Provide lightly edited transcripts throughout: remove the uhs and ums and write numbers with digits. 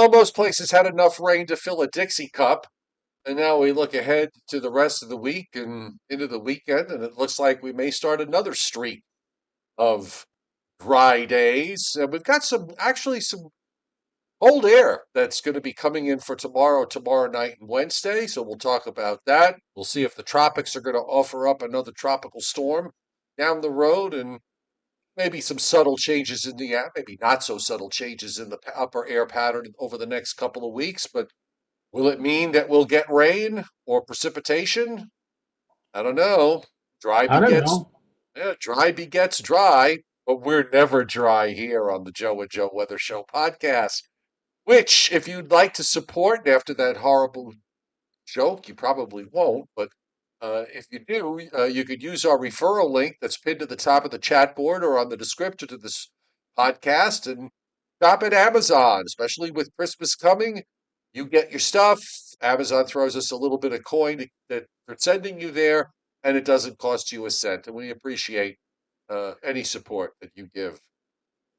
Well, most places had enough rain to fill a Dixie cup. And now we look ahead to the rest of the week and into the weekend, and it looks like we may start another streak of dry days. And we've got some cold air that's going to be coming in for tomorrow night, and Wednesday. So we'll talk about that. We'll see if the tropics are going to offer up another tropical storm down the road, and maybe some subtle changes in the air, maybe not so subtle changes in the upper air pattern over the next couple of weeks. But will it mean that we'll get rain or precipitation? I don't know. Dry I don't begets, know. yeah, dry begets dry, but we're never dry here on the Joe and Joe Weather Show podcast. Which, if you'd like to support after that horrible joke, you probably won't, but if you do, you could use our referral link that's pinned to the top of the chat board or on the description to this podcast and shop at Amazon, especially with Christmas coming. You get your stuff. Amazon throws us a little bit of coin for sending you there, and it doesn't cost you a cent. And we appreciate any support that you give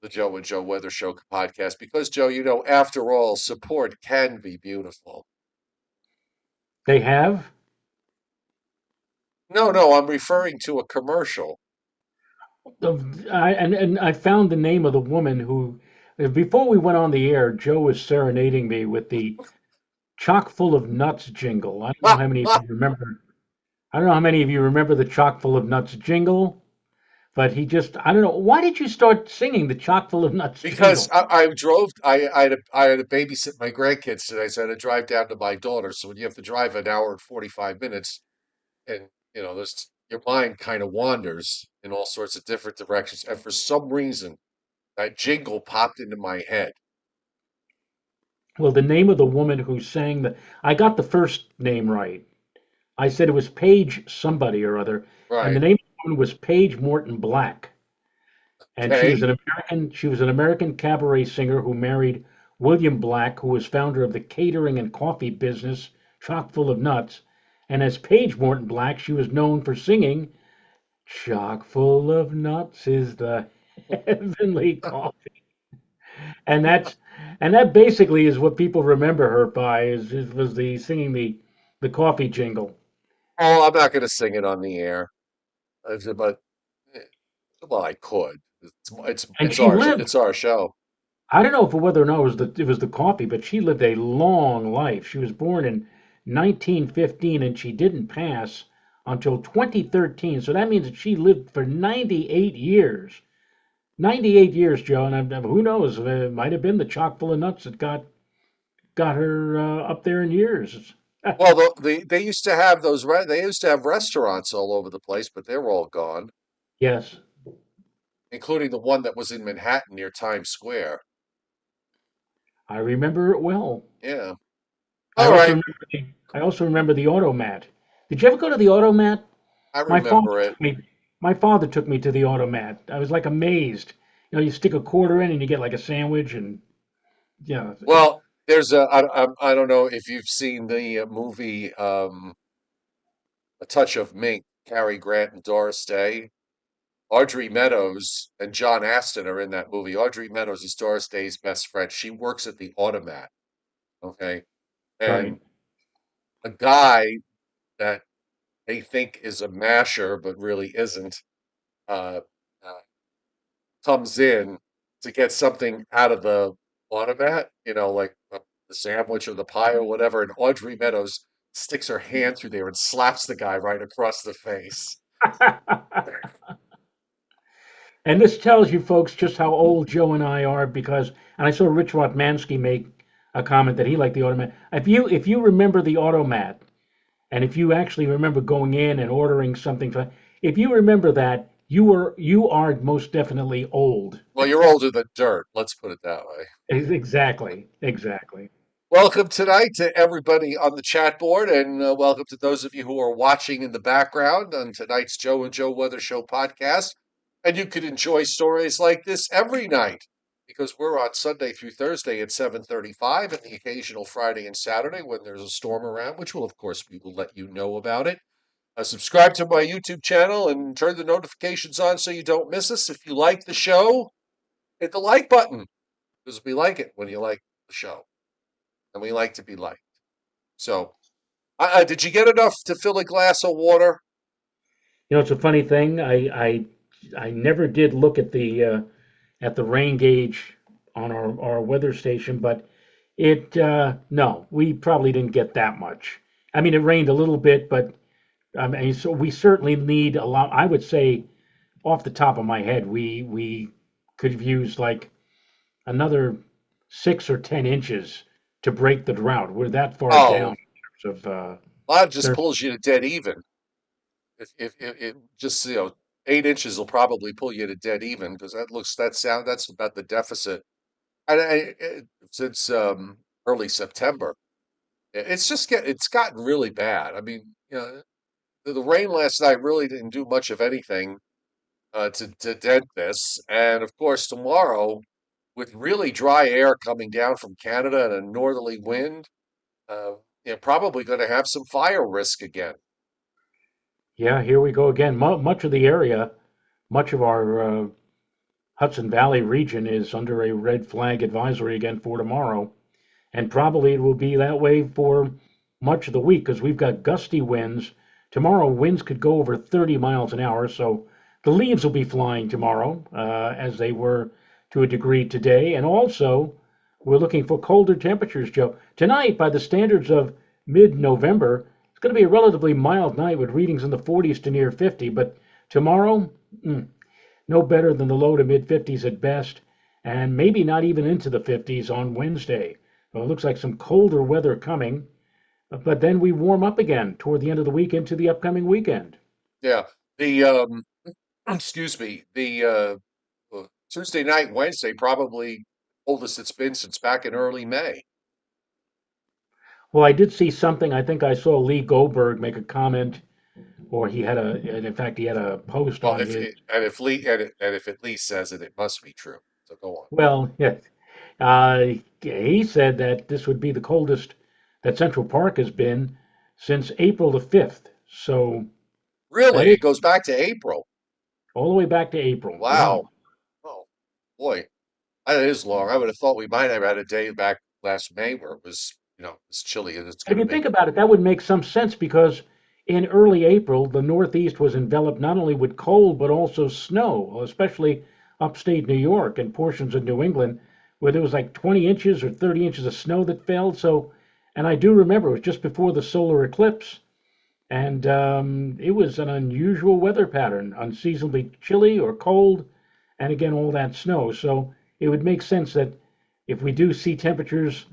the Joe and Joe Weather Show podcast because, Joe, after all, support can be beautiful. They have. No, no, I'm referring to a commercial. And I found the name of the woman who, before we went on the air, Joe was serenading me with the chock full of nuts jingle. I don't know how many of you remember. I don't know how many of you remember the chock full of nuts jingle, but I don't know. Why did you start singing the chock full of nuts Because jingle? I had to babysit my grandkids today, so I had to drive down to my daughter. So when you have to drive an hour and 45 minutes, and there's your mind kind of wanders in all sorts of different directions. And for some reason, that jingle popped into my head. Well, the name of the woman who sang I got the first name right. I said it was Paige somebody or other, and the Right. name of the woman was Paige Morton Black. And Okay. She was an American cabaret singer who married William Black, who was founder of the catering and coffee business Chock full of Nuts. And as Paige Morton Black, she was known for singing Chock full of nuts is the heavenly coffee. And that basically is what people remember her by was the singing the coffee jingle. Oh, I'm not going to sing it on the air. But eh, well, I could. And she lived, It's our show. I don't know if whether or not it was the coffee, but she lived a long life. She was born in 1915 and she didn't pass until 2013. So that means that she lived for 98 years. 98 years, Joe, and who knows? It might have been the chock full of nuts that got her up there in years. Well, they used to have they used to have restaurants all over the place, but they're all gone, Yes, including the one that was in Manhattan near Times Square. I remember it well. Yeah. I All also right. remember I also remember the automat. Did you ever go to the automat? I My father remember it. took me. My father took me to the automat. I was like amazed. You stick a quarter in and you get like a sandwich, and yeah, Well, I don't know if you've seen the movie A Touch of Mink, Cary Grant and Doris Day. Audrey Meadows and John Aston are in that movie. Audrey Meadows is Doris Day's best friend. She works at the automat, okay? right. And a guy that they think is a masher, but really isn't, uh, uh, comes in to get something out of the automat, like the sandwich or the pie or whatever. And Audrey Meadows sticks her hand through there and slaps the guy right across the face. And this tells you folks just how old Joe and I are and I saw Rich Rotmansky make a comment that he liked the automat. If you remember the automat, and if you actually remember going in and ordering something, if you remember that, you are most definitely old. Well, you're older than dirt, let's put it that way. Exactly, exactly. Welcome tonight to everybody on the chat board, and welcome to those of you who are watching in the background on tonight's Joe and Joe Weather Show podcast. And you could enjoy stories like this every night because we're on Sunday through Thursday at 7:35, and the occasional Friday and Saturday when there's a storm around, which will, of course, we will let you know about it. Subscribe to my YouTube channel and turn the notifications on so you don't miss us. If you like the show, hit the like button because we like it when you like the show. and we like to be liked. So, did you get enough to fill a glass of water? You know, it's a funny thing. I never did look at the rain gauge on our weather station, but it no, we probably didn't get that much. I mean, it rained a little bit, but I mean, so we certainly need a lot. I would say, off the top of my head, we could have used like another 6 or 10 inches to break the drought. We're that far down Oh, in terms of well, that just there. pulls you to dead even. If it just 8 inches will probably pull you to dead even because that's about the deficit. Since early September, it's gotten really bad. I mean, the rain last night really didn't do much of anything to dent this, and of course tomorrow, with really dry air coming down from Canada and a northerly wind, uh, you're probably going to have some fire risk again. Yeah, here we go again. Much of the area, much of our Hudson Valley region is under a red flag advisory again for tomorrow. And probably it will be that way for much of the week because we've got gusty winds. Tomorrow, winds could go over 30 miles an hour, so the leaves will be flying tomorrow, as they were to a degree today. And also, we're looking for colder temperatures, Joe. Tonight, by the standards of mid November, it's going to be a relatively mild night with readings in the 40s to near 50, but tomorrow, no better than the low to mid 50s at best, and maybe not even into the 50s on Wednesday. Well, it looks like some colder weather coming, but then we warm up again toward the end of the week into the upcoming weekend. Yeah, the excuse me, the Tuesday night, Wednesday, probably coldest it's been since back in early May. Well, I did see something. I think I saw Lee Goldberg make a comment, or he had and in fact, he had a post Well, on if his. it, and if Lee and if at least says it, it must be true. So go on. Well, yeah, he said that this would be the coldest that Central Park has been since April the 5th. So that Really, is it goes back to April. all the way back to April. Yeah. Wow. Oh boy, that is long. I would have thought we might have had a day back last May where it was, as chilly as it's If going to you be. think about it, that would make some sense because in early April, the Northeast was enveloped not only with cold but also snow, especially upstate New York and portions of New England, where there was like 20 inches or 30 inches of snow that fell. So, and I do remember it was just before the solar eclipse, and it was an unusual weather pattern, unseasonably chilly or cold, and again, all that snow. So it would make sense that if we do see temperatures,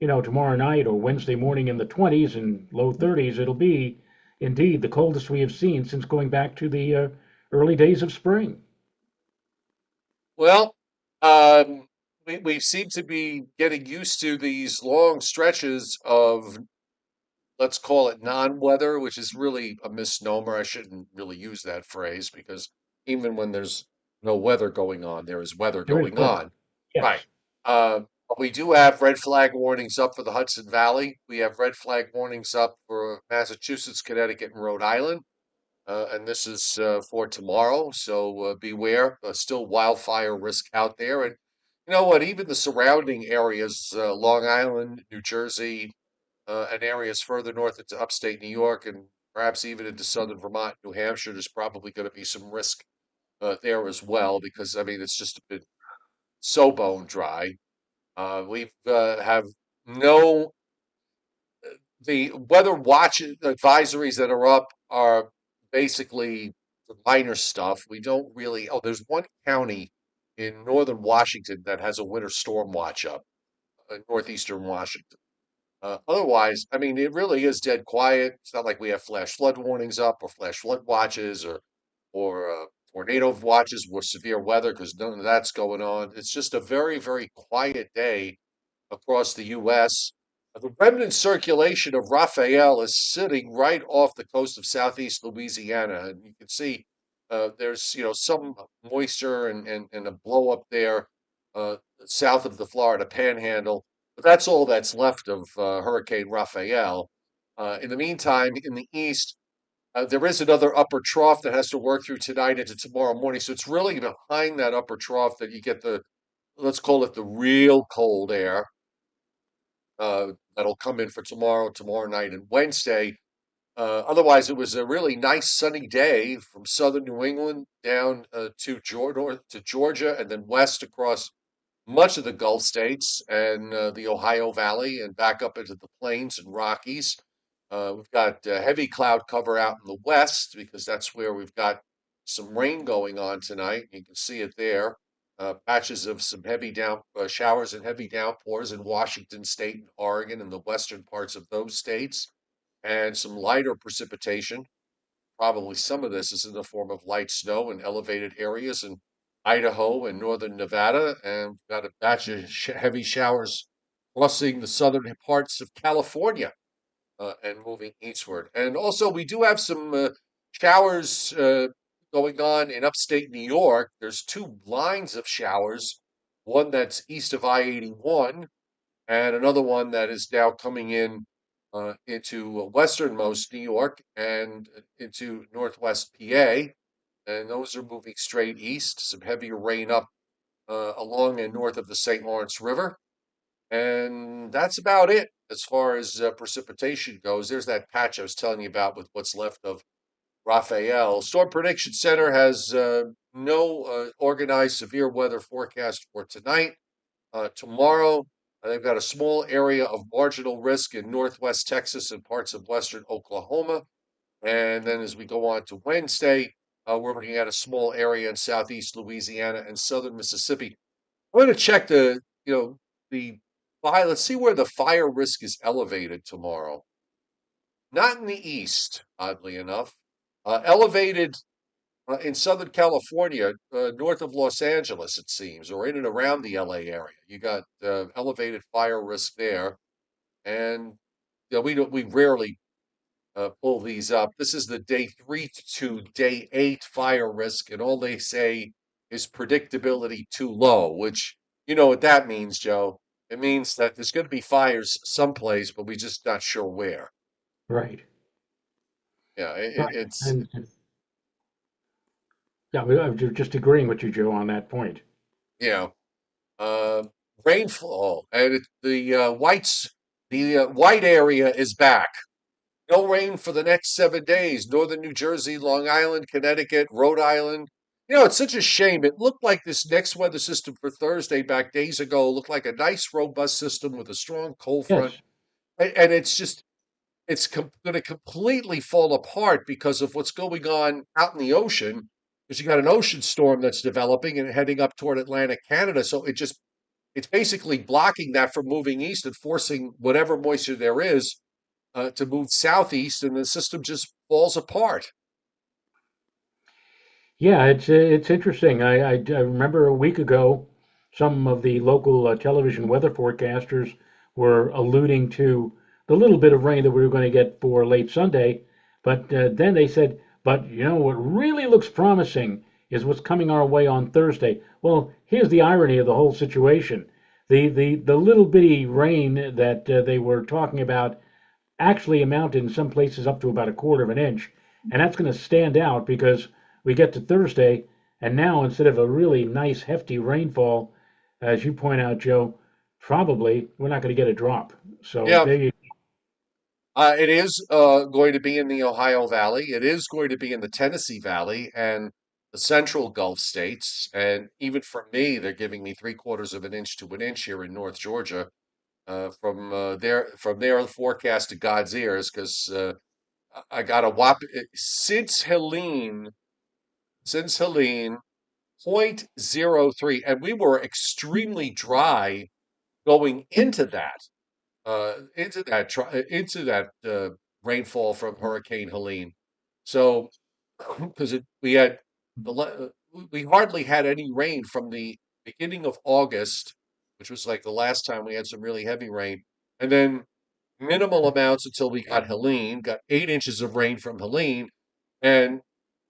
tomorrow night or Wednesday morning in the 20s and low 30s, it'll be indeed the coldest we have seen since going back to the early days of spring. Well, um, we seem to be getting used to these long stretches of, let's call it non-weather, which is really a misnomer. I shouldn't really use that phrase because even when there's no weather going on, there is weather There is going weather. on. Right. Yes. But we do have red flag warnings up for the Hudson Valley. We have red flag warnings up for Massachusetts, Connecticut, and Rhode Island. And this is for tomorrow, so beware. Still wildfire risk out there. And you know what? Even the surrounding areas, Long Island, New Jersey, and areas further north into upstate New York, and perhaps even into southern Vermont, New Hampshire, there's probably going to be some risk there as well because, I mean, it's just been so bone dry. We have no the weather watch advisories that are up are basically the minor stuff. We don't really. Oh, there's one county in northern Washington that has a winter storm watch up, northeastern Washington. Otherwise, I mean, it really is dead quiet. It's not like we have flash flood warnings up or flash flood watches or tornado watches with severe weather because none of that's going on. It's just a very, very quiet day across the U.S. The remnant circulation of Raphael is sitting right off the coast of southeast Louisiana, and you can see there's some moisture and a blow up there uh, south of the Florida Panhandle, but that's all that's left of Hurricane Raphael. In the meantime, in the east, there is another upper trough that has to work through tonight into tomorrow morning, so it's really behind that upper trough that you get the let's call it the real cold air. that'll come in for tomorrow night, and Wednesday. Otherwise, it was a really nice sunny day from southern New England down to north to Georgia, and then west across much of the Gulf states and the Ohio Valley and back up into the plains and Rockies. We've got heavy cloud cover out in the west because that's where we've got some rain going on tonight. You can see it there. Patches of some heavy down showers and heavy downpours in Washington State and Oregon and the western parts of those states, and some lighter precipitation. Probably some of this is in the form of light snow in elevated areas in Idaho and northern Nevada, and we've got a batch of heavy showers crossing the southern parts of California and moving eastward. And also, we do have some showers going on in upstate New York. There's two lines of showers, one that's east of I-81 and another one that is now coming in into westernmost New York and into northwest PA. And those are moving straight east. Some heavier rain up along and north of the St. Lawrence River. And that's about it as far as precipitation goes. There's that patch I was telling you about with what's left of Raphael. Storm Prediction Center has no organized severe weather forecast for tonight. Tomorrow, they've got a small area of marginal risk in northwest Texas and parts of western Oklahoma. And then as we go on to Wednesday, we're looking at a small area in southeast Louisiana and southern Mississippi. I'm going to check the fire. Let's see where the fire risk is elevated tomorrow. Not in the east, oddly enough. Elevated in Southern California, north of Los Angeles, it seems, or in and around the LA area. You got elevated fire risk there, and we rarely pull these up. This is the day 3 to day 8 fire risk, and all they say is predictability too low, which you know what that means, Joe. It means that there's going to be fires someplace, but we're just not sure where. Right. Yeah, Right. it's And yeah, I'm just agreeing with you, Joe, on that point. yeah. Uh, Rainfall, and the white area is back. No rain for the next 7 days. Northern New Jersey, Long Island, Connecticut, Rhode Island. You know, it's such a shame. It looked like this next weather system for Thursday back days ago looked like a nice, robust system with a strong cold front. Yes. And it's just, it's going to completely fall apart because of what's going on out in the ocean. Because you got an ocean storm that's developing and heading up toward Atlantic Canada. So it's basically blocking that from moving east and forcing whatever moisture there is to move southeast, and the system just falls apart. Yeah, it's interesting. I remember a week ago, some of the local television weather forecasters were alluding to the little bit of rain that we were going to get for late Sunday, but then they said, but you know what really looks promising is what's coming our way on Thursday. Well, here's the irony of the whole situation. The little bitty rain that they were talking about actually amounted in some places up to about a quarter of an inch. And that's going to stand out because we get to Thursday, and now instead of a really nice, hefty rainfall, as you point out, Joe, probably we're not going to get a drop. So Yeah, there you it is going to be in the Ohio Valley. It is going to be in the Tennessee Valley and the central Gulf states. And even for me, they're giving me 3/4 of an inch to an inch here in North Georgia. From their forecast to God's ears, because I got a whop since Helene 0.03, and we were extremely dry going into that rainfall from Hurricane Helene. So because we hardly had any rain from the beginning of August, which was like the last time we had some really heavy rain, and then minimal amounts until we got Helene, got 8 inches of rain from Helene, and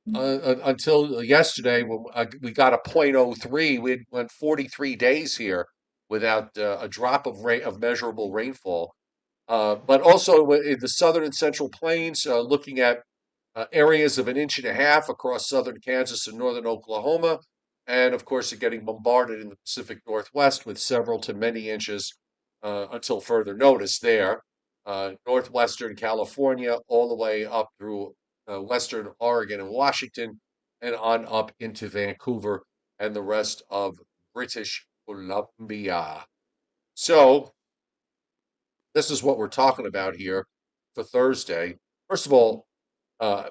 until yesterday when we got a .03. We went 43 days here without a drop of rain of measurable rainfall. But also in the southern and central plains, looking at areas of an inch and a half across southern Kansas and northern Oklahoma, and of course, you're getting bombarded in the Pacific Northwest with several to many inches until further notice there. Northwestern California, all the way up through western Oregon and Washington, and on up into Vancouver and the rest of British Columbia. So, this is what we're talking about here for Thursday. First of all, uh,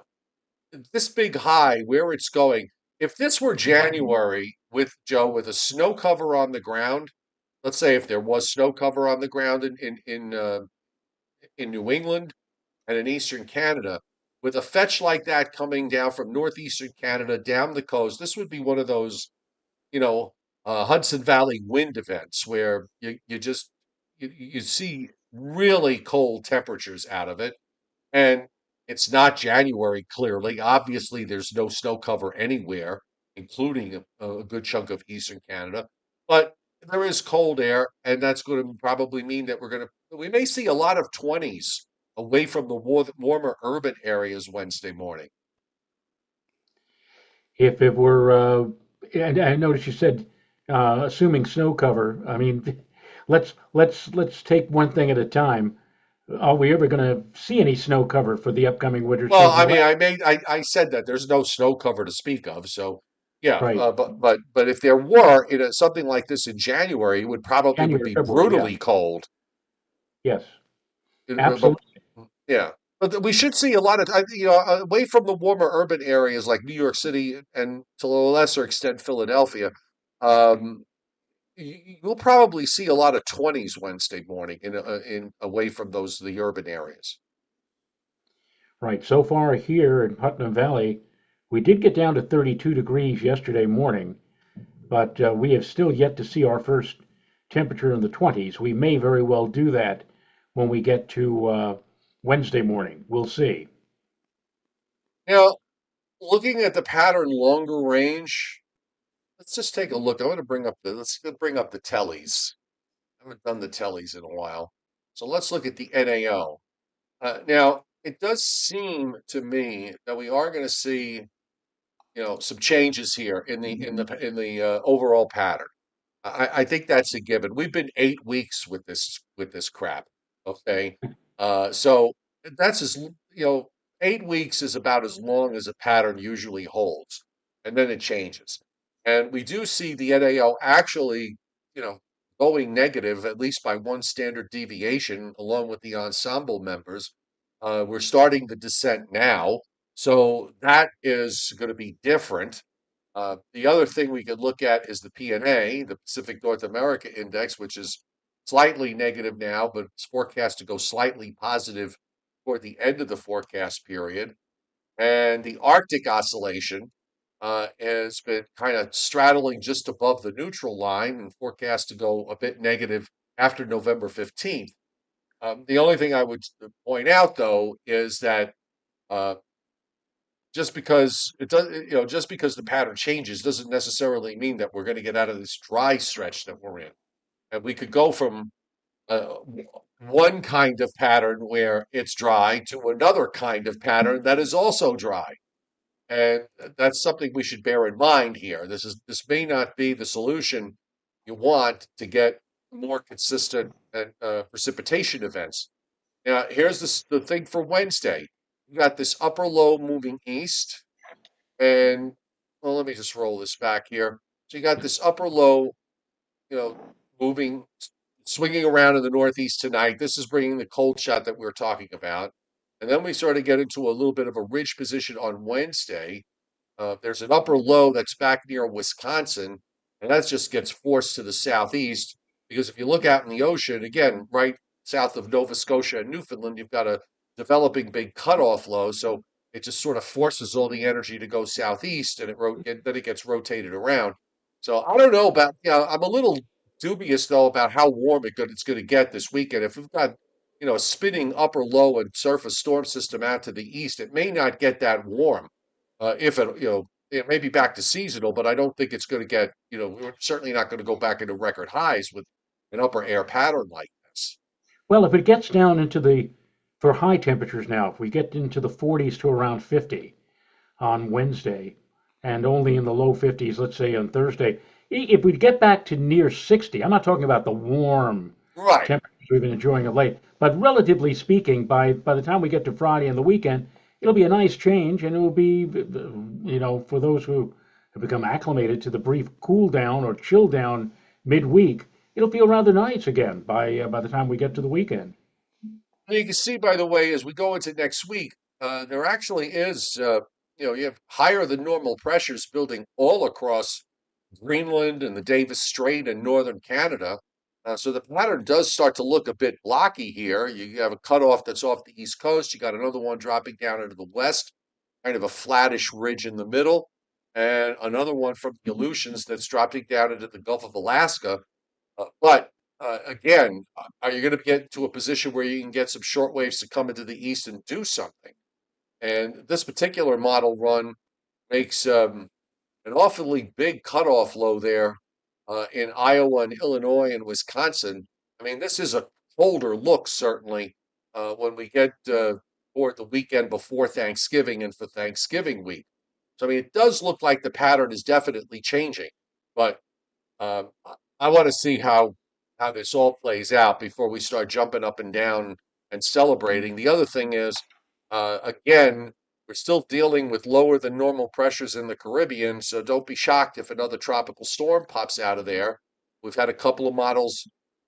this big high, where it's going, if this were January with Joe with a snow cover on the ground, let's say if there was snow cover on the ground in New England and in eastern Canada, with a fetch like that coming down from northeastern Canada down the coast, this would be one of those, you know, Hudson Valley wind events where you just you see really cold temperatures out of it. And it's not January, clearly. Obviously, there's no snow cover anywhere, including a good chunk of eastern Canada. But there is cold air, and that's going to probably mean that we may see a lot of 20s away from the warmer urban areas Wednesday morning. If it were, and I noticed you said, assuming snow cover. I mean, let's take one thing at a time. Are we ever going to see any snow cover for the upcoming winter Well, storms? I The mean, last, I said that there's no snow cover to speak of, so yeah. right, But if there were something like this in January, it would January, be February, yeah, brutally cold. yes, But absolutely. yeah, but we should see a lot of away from the warmer urban areas like New York City and to a lesser extent Philadelphia. Um, you'll probably see a lot of 20s Wednesday morning in away from the urban areas. Right. So far here in Putnam Valley, we did get down to 32 degrees yesterday morning, but we have still yet to see our first temperature in the 20s. We may very well do that when we get to Wednesday morning. We'll see. Now, looking at the pattern longer range, let's just take a look. I want to let's bring up the tellies. I haven't done the tellies in a while. So let's look at the NAO. Now, it does seem to me that we are going to see, some changes here in the overall pattern. I think that's a given. We've been 8 weeks with this crap. Okay, so that's 8 weeks is about as long as a pattern usually holds, and then it changes. And we do see the NAO actually, you know, going negative at least by one standard deviation, along with the ensemble members. We're starting the descent now, so that is going to be different. The other thing we could look at is the PNA, the Pacific North America Index, which is slightly negative now, but it's forecast to go slightly positive toward the end of the forecast period. And the Arctic oscillation has been kind of straddling just above the neutral line and forecast to go a bit negative after November 15th. The only thing I would point out, though, is that uh, just because the pattern changes doesn't necessarily mean that we're going to get out of this dry stretch that we're in. And we could go from uh, one kind of pattern where it's dry to another kind of pattern that is also dry. And that's something we should bear in mind here. This may not be the solution you want to get more consistent precipitation events. Now, here's the thing for Wednesday. You got this upper low moving east, and well, let me just roll this back here. So you got this upper low, you know, moving, swinging around in the northeast tonight. This is bringing the cold shot that we are talking about. And then we sort of get into a little bit of a ridge position on Wednesday. There's an upper low that's back near Wisconsin, and that just gets forced to the southeast because if you look out in the ocean, again, right south of Nova Scotia and Newfoundland, you've got a developing big cutoff low. So it just sort of forces all the energy to go southeast, and then it gets rotated around. So I don't know about, I'm a little dubious though about how warm it's going to get this weekend. If we've got, a spinning upper low and surface storm system out to the east, it may not get that warm. If it, it may be back to seasonal, but I don't think it's going to get, we're certainly not going to go back into record highs with an upper air pattern like this. Well, if it gets down into for high temperatures now, if we get into the 40s to around 50 on Wednesday and only in the low 50s, let's say on Thursday, if we get back to near 60, I'm not talking about the warm Right. temperatures we've been enjoying of late. But relatively speaking, by the time we get to Friday and the weekend, it'll be a nice change, and it will be, for those who have become acclimated to the brief cool down or chill down midweek, it'll feel rather nice again by the time we get to the weekend. And you can see, by the way, as we go into next week, there actually is, you have higher than normal pressures building all across Greenland and the Davis Strait and northern Canada. So the pattern does start to look a bit blocky here. You have a cutoff that's off the east coast. You got another one dropping down into the west, kind of a flattish ridge in the middle, and another one from the Aleutians that's dropping down into the Gulf of Alaska. But again, are you going to get to a position where you can get some short waves to come into the east and do something? And this particular model run makes an awfully big cutoff low there in Iowa and Illinois and Wisconsin. I mean, this is a colder look, certainly, when we get toward the weekend before Thanksgiving and for Thanksgiving week. So, I mean, it does look like the pattern is definitely changing, but I want to see how this all plays out before we start jumping up and down and celebrating. The other thing is, again, we're still dealing with lower than normal pressures in the Caribbean, so don't be shocked if another tropical storm pops out of there. We've had a couple of models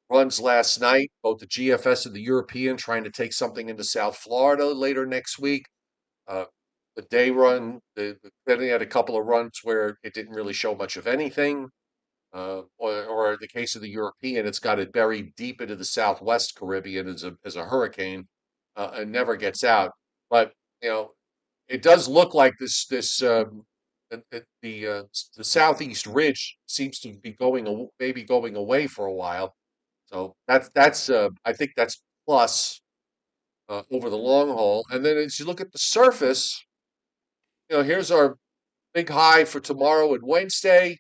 runs last night, both the GFS and the European, trying to take something into South Florida later next week. Uh, the day run, then they had a couple of runs where it didn't really show much of anything. Or in the case of the European, it's got it buried deep into the Southwest Caribbean as a hurricane, and never gets out. But you know, it does look like the southeast ridge seems to be maybe going away for a while. So that's I think that's plus over the long haul. And then as you look at the surface, here's our big high for tomorrow and Wednesday.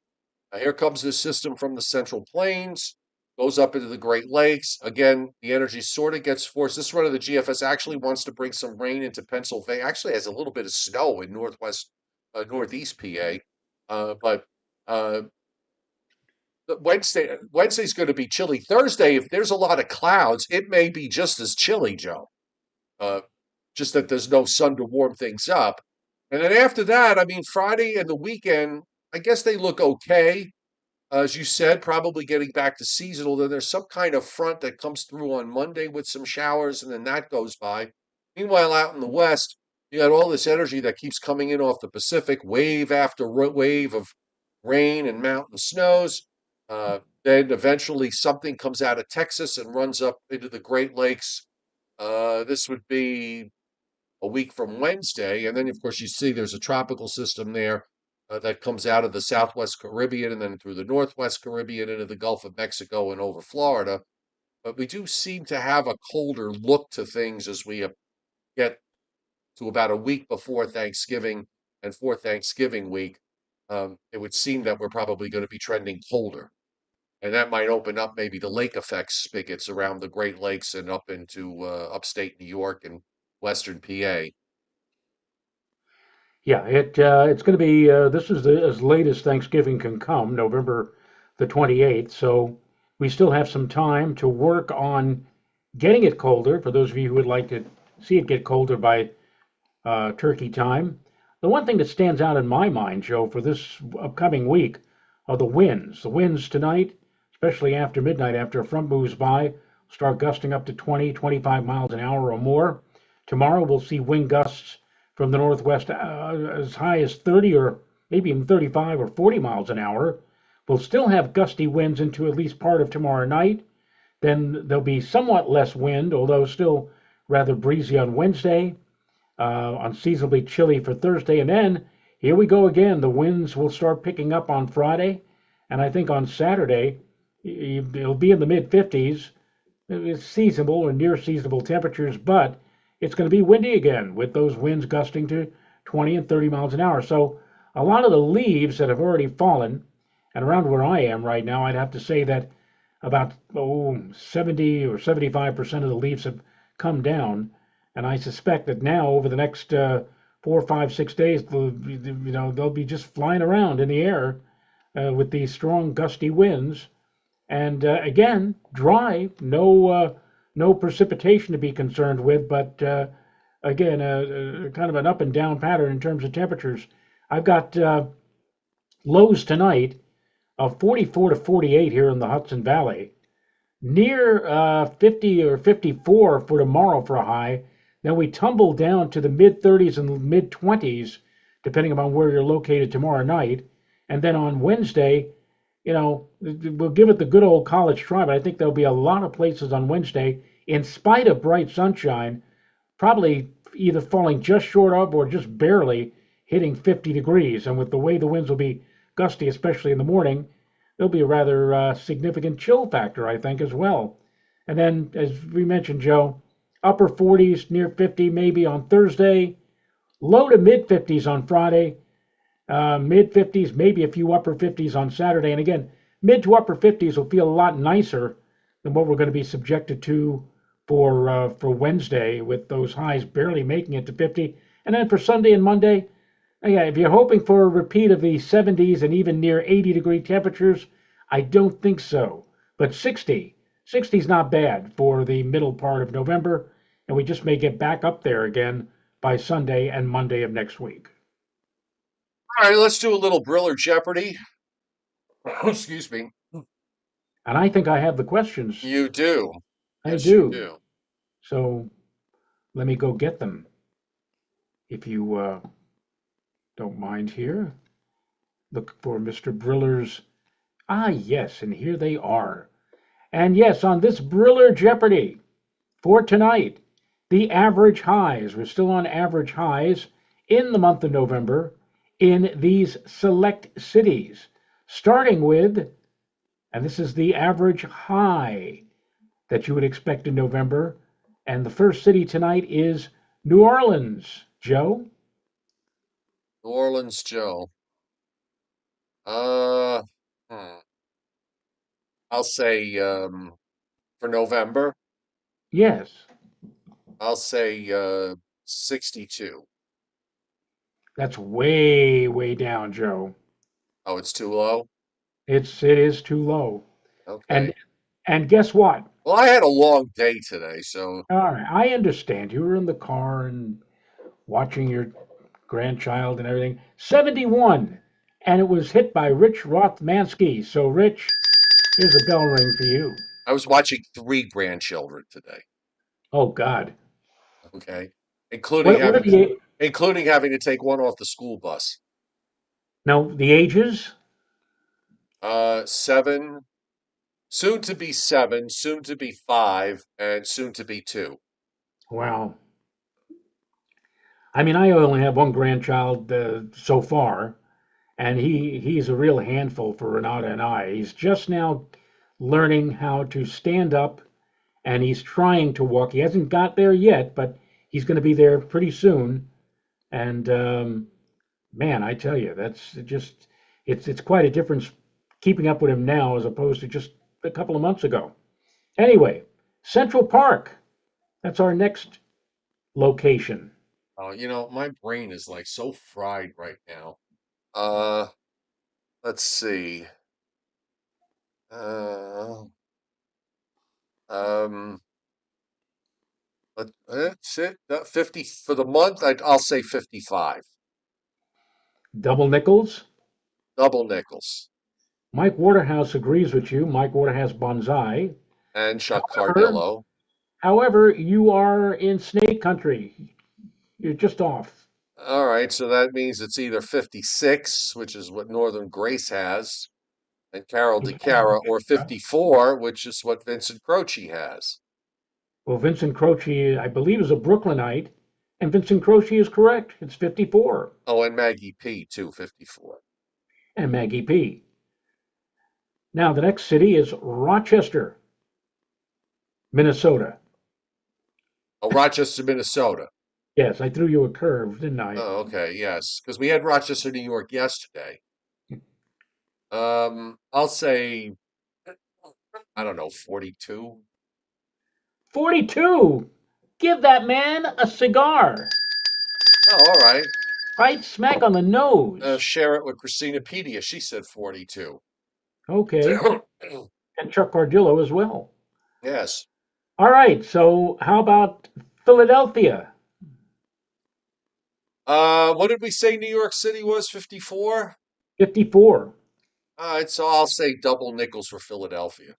Here comes this system from the Central Plains, goes up into the Great Lakes. Again, the energy sort of gets forced. This run of the GFS actually wants to bring some rain into Pennsylvania. Actually, has a little bit of snow in northeast PA. But Wednesday's going to be chilly. Thursday, if there's a lot of clouds, it may be just as chilly, Joe. Uh, just that there's no sun to warm things up. And then after that, I mean, Friday and the weekend, I guess they look okay. As you said, probably getting back to seasonal. Then there's some kind of front that comes through on Monday with some showers, and then that goes by. Meanwhile, out in the west, you got all this energy that keeps coming in off the Pacific, wave after wave of rain and mountain snows. Then eventually something comes out of Texas and runs up into the Great Lakes. This would be a week from Wednesday. And then, of course, you see there's a tropical system there that comes out of the Southwest Caribbean and then through the Northwest Caribbean into the Gulf of Mexico and over Florida. But we do seem to have a colder look to things as we get to about a week before Thanksgiving and for Thanksgiving week. It would seem that we're probably going to be trending colder. And that might open up maybe the lake effect spigots around the Great Lakes and up into upstate New York and western PA. Yeah, it's going to be this is as late as Thanksgiving can come, November the 28th. So we still have some time to work on getting it colder. For those of you who would like to see it get colder by turkey time, the one thing that stands out in my mind, Joe, for this upcoming week are the winds. The winds tonight, especially after midnight, after a front moves by, start gusting up to 20, 25 miles an hour or more. Tomorrow we'll see wind gusts from the northwest as high as 30 or maybe even 35 or 40 miles an hour. We'll still have gusty winds into at least part of tomorrow night. Then there'll be somewhat less wind, although still rather breezy on Wednesday, unseasonably chilly for Thursday. And then here we go again. The winds will start picking up on Friday. And I think on Saturday, it'll be in the mid 50s. It's seasonable or near seasonable temperatures, but it's going to be windy again with those winds gusting to 20 and 30 miles an hour. So a lot of the leaves that have already fallen, and around where I am right now, I'd have to say that about 70 or 75% of the leaves have come down. And I suspect that now over the next 4, 5, 6 days, they'll be just flying around in the air with these strong gusty winds. And again, dry, no precipitation to be concerned with, but again, kind of an up and down pattern in terms of temperatures. I've got lows tonight of 44 to 48 here in the Hudson Valley, near 50 or 54 for tomorrow for a high. Then we tumble down to the mid 30s and mid 20s, depending upon where you're located tomorrow night. And then on Wednesday, we'll give it the good old college try, but I think there'll be a lot of places on Wednesday, in spite of bright sunshine, probably either falling just short of or just barely hitting 50 degrees. And with the way the winds will be gusty, especially in the morning, there'll be a rather significant chill factor, I think, as well. And then, as we mentioned, Joe, upper 40s, near 50 maybe on Thursday, low to mid 50s on Friday, mid 50s, maybe a few upper 50s on Saturday. And again, mid to upper 50s will feel a lot nicer than what we're going to be subjected to for Wednesday, with those highs barely making it to 50. And then for Sunday and Monday, yeah, if you're hoping for a repeat of the 70s and even near 80-degree temperatures, I don't think so. But 60 is not bad for the middle part of November, and we just may get back up there again by Sunday and Monday of next week. All right, let's do a little Briller Jeopardy. Excuse me. And I think I have the questions. You do. I Yes, you do. do. So let me go get them, if you don't mind here. Look for Mr. Briller's. Ah, yes, and here they are. And yes, on this Briller Jeopardy for tonight, the average highs, we're still on average highs in the month of November in these select cities, starting with, and this is the average high that you would expect in November. And the first city tonight is New Orleans. Joe? New Orleans Joe. Uh, hmm, I'll say for November, Yes, I'll say 62. that's way, way down, Joe. Oh, it's too low? It is too low. And Okay. and guess what? Well, I had a long day today, so All right, I understand. You were in the car and watching your grandchild and everything. 71, and it was hit by Rich Rothmansky. So, Rich, here's a bell ring for you. I was watching three grandchildren today, Oh God, okay? Including what are having the including having to take one off the school bus. now the ages? 7, soon to be 7, soon to be 5, and soon to be 2. Wow. I mean, I only have one grandchild so far, and he's a real handful for Renata and I. He's just now learning how to stand up, and he's trying to walk. He hasn't got there yet, but he's going to be there pretty soon. And man, I tell you, that's just it's quite a difference keeping up with him now as opposed to just a couple of months ago. Anyway, Central Park. That's our next location. Oh, my brain is like so fried right now. Uh, let's see. Uh, um, that's it. 50 for the month. I'll say 55. Double nickels. Double nickels. Mike Waterhouse agrees with you. Mike Waterhouse bonsai. And Chuck However, Cardillo. however, you are in snake country. You're just off. All right, so that means it's either 56, which is what Northern Grace has, and Carol DeCara, or 54, which is what Vincent Croce has. Well, Vincent Croce, I believe, is a Brooklynite, and Vincent Croce is correct. It's 54. Oh, and Maggie P, too, 54. And Maggie P. Now, the next city is Rochester, Minnesota. Oh, Rochester, Minnesota. Yes, I threw you a curve, didn't I? Oh, okay, yes, because we had Rochester, New York yesterday. I'll say, I don't know, 42. 42. Give that man a cigar. Oh, all right. Right smack on the nose. Share it with Christina Pedia. She said 42. Okay. and Chuck Cardillo as well. Yes. All right, so how about Philadelphia? What did we say New York City was? 54? 54. All right, so I'll say double nickels for Philadelphia.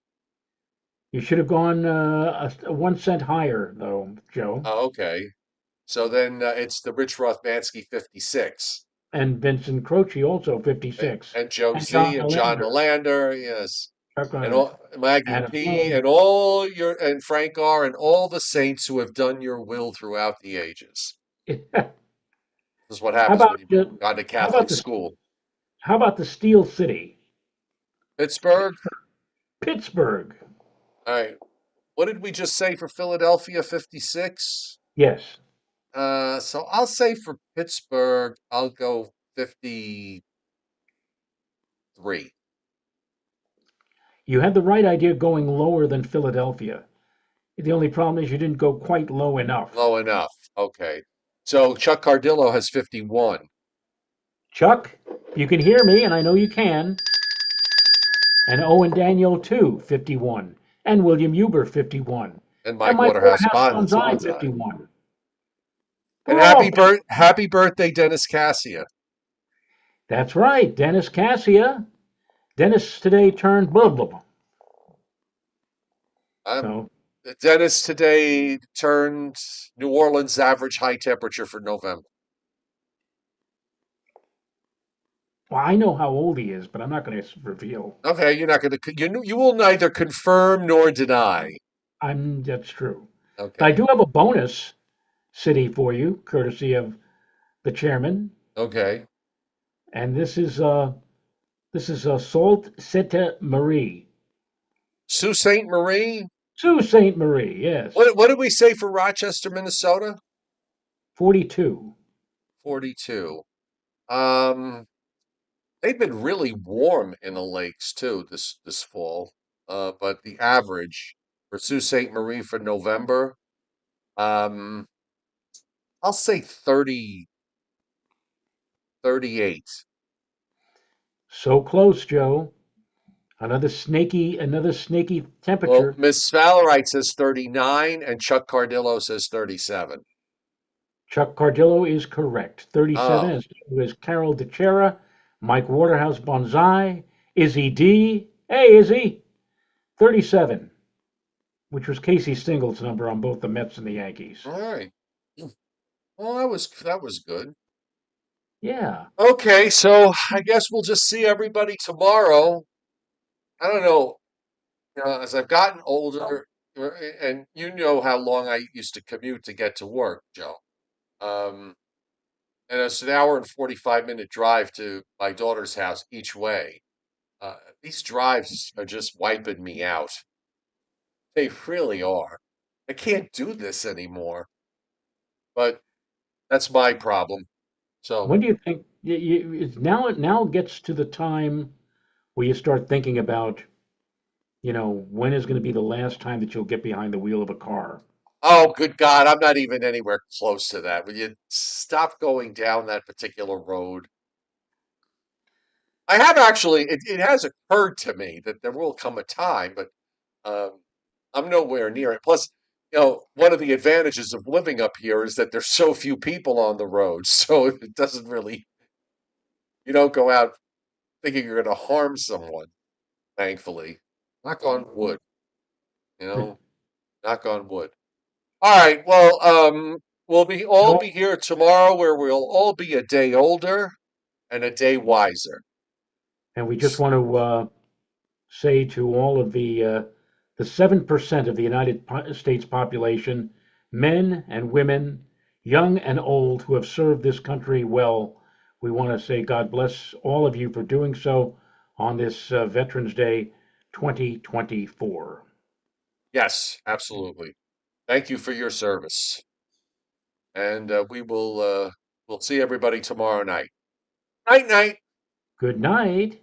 You should have gone a 1 cent higher, though, Joe. Oh, okay. So then it's the Rich Rothmansky 56. And Vincent Croce also And, 56. and Joe And John Z and John Melander. Melander, yes. Chuck, And all, Maggie Adam P Lowe. and all your and Frank R and all the saints who have done your will throughout the ages. This is what How happens when about you the gone to how about Catholic the school. how about the Steel City? Pittsburgh. Pittsburgh. All right. What did we just say for Philadelphia? 56? Yes. So I'll say for Pittsburgh, I'll go 53. You had the right idea going lower than Philadelphia. The only problem is you didn't go quite low enough. Low enough. Okay. So Chuck Cardillo has 51. Chuck, you can hear me, and I know you can. And Owen Daniel, too, 51. And William Huber, 51. And And Mike Mike Waterhouse Waterhouse Banzai, Bonsai. 51. And We're all 50. happy birthday, Dennis Cassia. That's right, Dennis Cassia. Dennis today turned blah, blah, blah. Um, So, Dennis today turned New Orleans average high temperature for November. well, I know how old he is, but I'm not going to reveal. Okay, you're not going to you will neither confirm nor deny. That's true. But I Okay. do have a bonus city for you, courtesy of the chairman. Okay. And this is Sault Ste. Marie. Sault Ste. Marie. Sault Ste. Marie, yes. What did we say for Rochester, Minnesota? 42. 42. Um, they've been really warm in the lakes too this fall. But the average for Sault Ste. Marie for November, um, I'll say 30, 38. So close, Joe. Another snaky Well, temperature. Miss Valorite says 39 and Chuck Cardillo says 37. Chuck Cardillo is correct. 37 Oh, is Carol DeChera, Mike Waterhouse Bonsai, Izzy D. Hey, Izzy. 37, which was Casey Stingle's number on both the Mets and the Yankees. all right. Well, that was good. Yeah. Okay, so I guess we'll just see everybody tomorrow. I don't know, as I've gotten older, and you know how long I used to commute to get to work, Joe. Um, and it's an hour and 45-minute drive to my daughter's house each way. These drives are just wiping me out. They really are. I can't do this anymore, but that's my problem. So, When do you think it's now? It now gets to the time where you start thinking about, when is going to be the last time that you'll get behind the wheel of a car? oh, good God, I'm not even anywhere close to that. Will you stop going down that particular road? I have actually, it has occurred to me that there will come a time, but um, I'm nowhere near it. Plus, one of the advantages of living up here is that there's so few people on the road, so it doesn't really, you don't go out thinking you're going to harm someone, thankfully. Knock on wood, you know, knock on wood. All right, well, we'll be all No, be here tomorrow where we'll all be a day older and a day wiser. and we just want to say to all of the 7% of the United States population, men and women, young and old, who have served this country well, we want to say God bless all of you for doing so on this Veterans Day 2024. Yes, absolutely. Thank you for your service. And we'll see everybody tomorrow night. Night night. Good night.